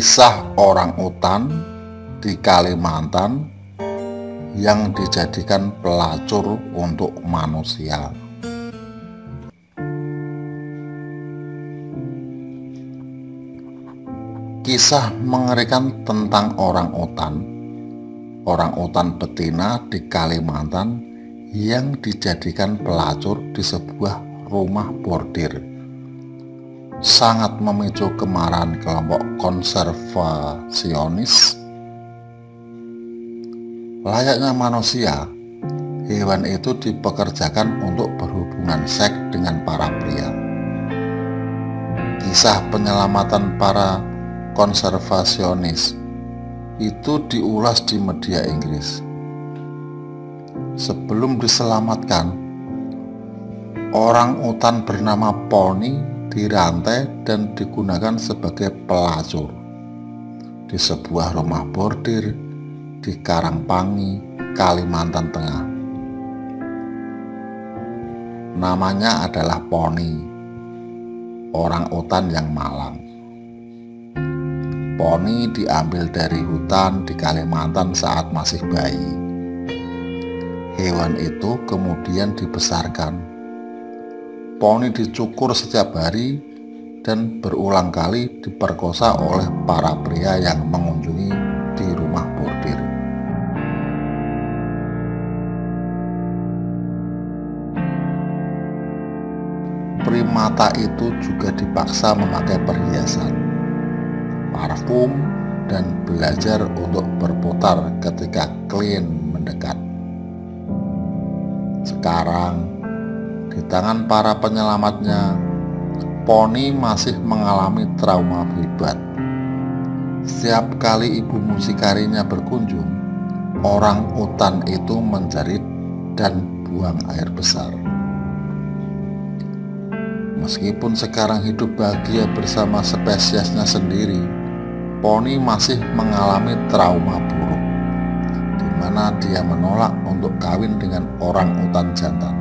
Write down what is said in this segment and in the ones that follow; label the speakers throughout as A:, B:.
A: Kisah orang utan di Kalimantan yang dijadikan pelacur untuk manusia. Kisah mengerikan tentang orang utan betina di Kalimantan yang dijadikan pelacur di sebuah rumah bordir. Sangat memicu kemarahan kelompok konservasionis. Layaknya manusia, hewan itu dipekerjakan untuk berhubungan seks dengan para pria. Kisah penyelamatan para konservasionis itu diulas di media Inggris. Sebelum diselamatkan, orang utan bernama Pony dirantai dan digunakan sebagai pelacur di sebuah rumah bordir di Karangpangi, Kalimantan Tengah. Namanya adalah Pony, orang utan yang malang. Pony diambil dari hutan di Kalimantan saat masih bayi. Hewan itu kemudian dibesarkan. Pony dicukur setiap hari dan berulang kali diperkosa oleh para pria yang mengunjungi di rumah bordir. Primata itu juga dipaksa memakai perhiasan, parfum, dan belajar untuk berputar ketika klien mendekat. Sekarang, di tangan para penyelamatnya, Pony masih mengalami trauma hebat. Setiap kali ibu mucikarinya berkunjung, orang utan itu menjerit dan buang air besar. Meskipun sekarang hidup bahagia bersama spesiesnya sendiri, Pony masih mengalami trauma buruk, di mana dia menolak untuk kawin dengan orang utan jantan.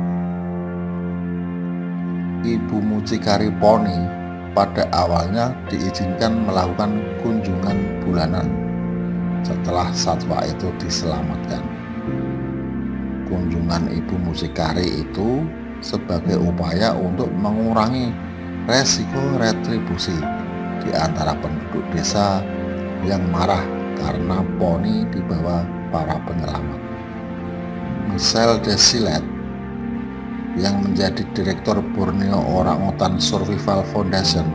A: Ibu mucikari Pony pada awalnya diizinkan melakukan kunjungan bulanan setelah satwa itu diselamatkan. Kunjungan ibu mucikari itu sebagai upaya untuk mengurangi resiko retribusi di antara penduduk desa yang marah karena Pony dibawa para penyelamat. Michelle Desilet yang menjadi Direktur Borneo Orangutan Survival Foundation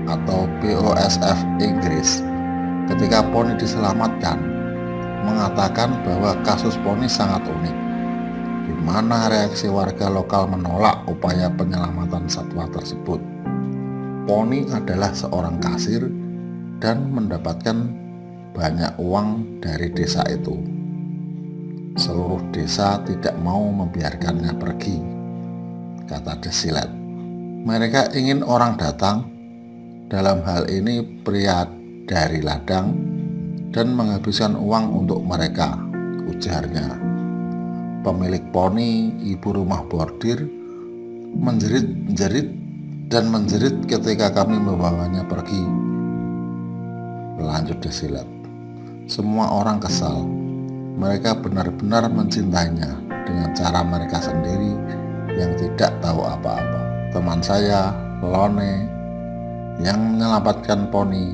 A: atau BOSF Inggris ketika Pony diselamatkan mengatakan bahwa kasus Pony sangat unik, di mana reaksi warga lokal menolak upaya penyelamatan satwa tersebut. Pony adalah seorang kasir dan mendapatkan banyak uang dari desa itu. Seluruh desa tidak mau membiarkannya pergi, kata Desilet. Mereka ingin orang datang, dalam hal ini pria dari ladang, dan menghabiskan uang untuk mereka, ujarnya. Pemilik Pony, ibu rumah bordir, menjerit ketika kami membawanya pergi. Lanjut Desilet. Semua orang kesal. Mereka benar-benar mencintainya dengan cara mereka sendiri yang tidak tahu apa-apa. Teman saya, Lone, yang menyelamatkan Pony,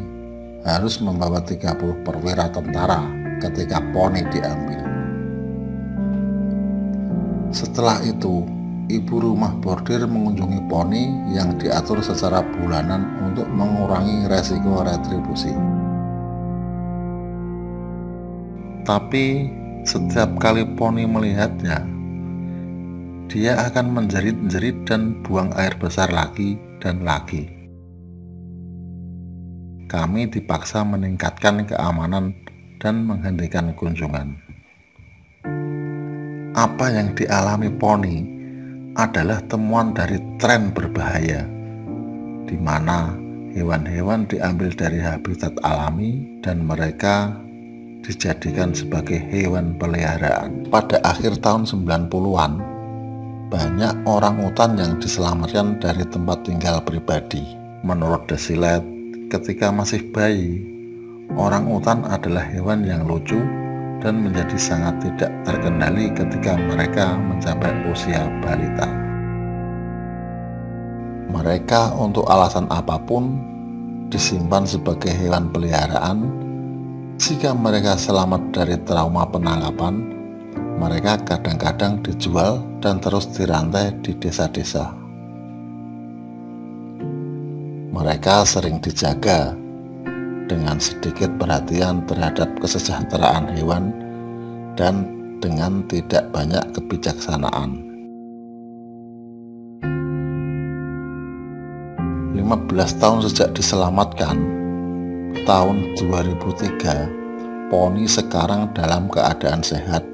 A: harus membawa 30 perwira tentara ketika Pony diambil. Setelah itu, ibu rumah bordir mengunjungi Pony yang diatur secara bulanan untuk mengurangi resiko retribusi. Tapi setiap kali Pony melihatnya, dia akan menjerit-jerit dan buang air besar lagi dan lagi. Kami dipaksa meningkatkan keamanan dan menghentikan kunjungan. Apa yang dialami Pony adalah temuan dari tren berbahaya, di mana hewan-hewan diambil dari habitat alami dan mereka dijadikan sebagai hewan peliharaan. Pada akhir tahun 90-an, banyak orang utan yang diselamatkan dari tempat tinggal pribadi. Menurut Desilet, ketika masih bayi, Orangutan adalah hewan yang lucu dan menjadi sangat tidak terkendali ketika mereka mencapai usia balita. Mereka untuk alasan apapun disimpan sebagai hewan peliharaan. Jika mereka selamat dari trauma penangkapan, mereka kadang-kadang dijual dan terus dirantai di desa-desa. Mereka sering dijaga dengan sedikit perhatian terhadap kesejahteraan hewan dan dengan tidak banyak kebijaksanaan. 15 tahun sejak diselamatkan, tahun 2003, poni sekarang dalam keadaan sehat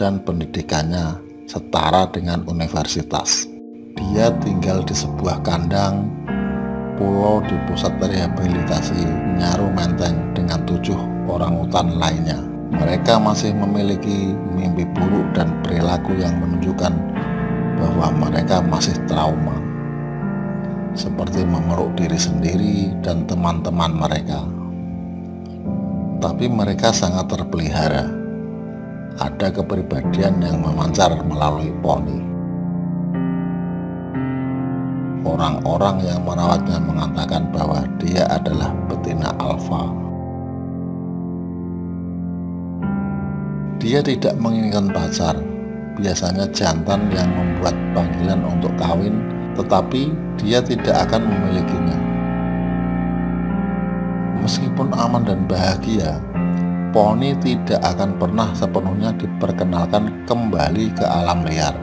A: dan pendidikannya setara dengan universitas. Dia tinggal di sebuah kandang pulau di pusat rehabilitasi Nyaru Menteng dengan 7 orangutan lainnya. Mereka masih memiliki mimpi buruk dan perilaku yang menunjukkan bahwa mereka masih trauma, seperti memeluk diri sendiri dan teman-teman mereka. Tapi mereka sangat terpelihara. Ada kepribadian yang memancar melalui poni. Orang-orang yang merawatnya mengatakan bahwa dia adalah betina alfa. Dia tidak menginginkan pacar, biasanya jantan yang membuat panggilan untuk kawin, tetapi dia tidak akan memilikinya. Meskipun aman dan bahagia, poni tidak akan pernah sepenuhnya diperkenalkan kembali ke alam liar,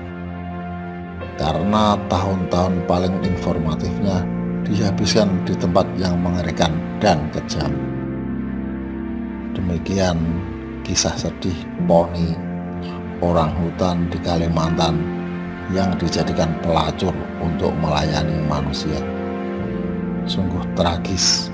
A: karena tahun-tahun paling informatifnya dihabiskan di tempat yang mengerikan dan kejam. Demikian kisah sedih poni orangutan di Kalimantan yang dijadikan pelacur untuk melayani manusia. Sungguh tragis.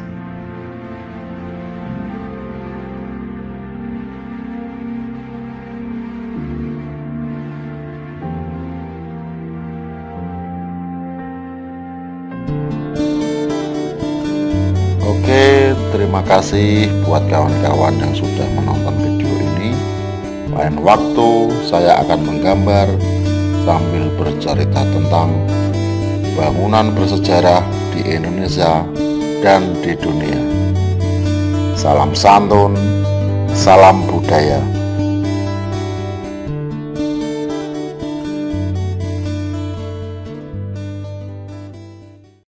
A: Oke, terima kasih buat kawan-kawan yang sudah menonton video ini. Lain waktu saya akan menggambar sambil bercerita tentang bangunan bersejarah di Indonesia dan di dunia. Salam santun, salam budaya.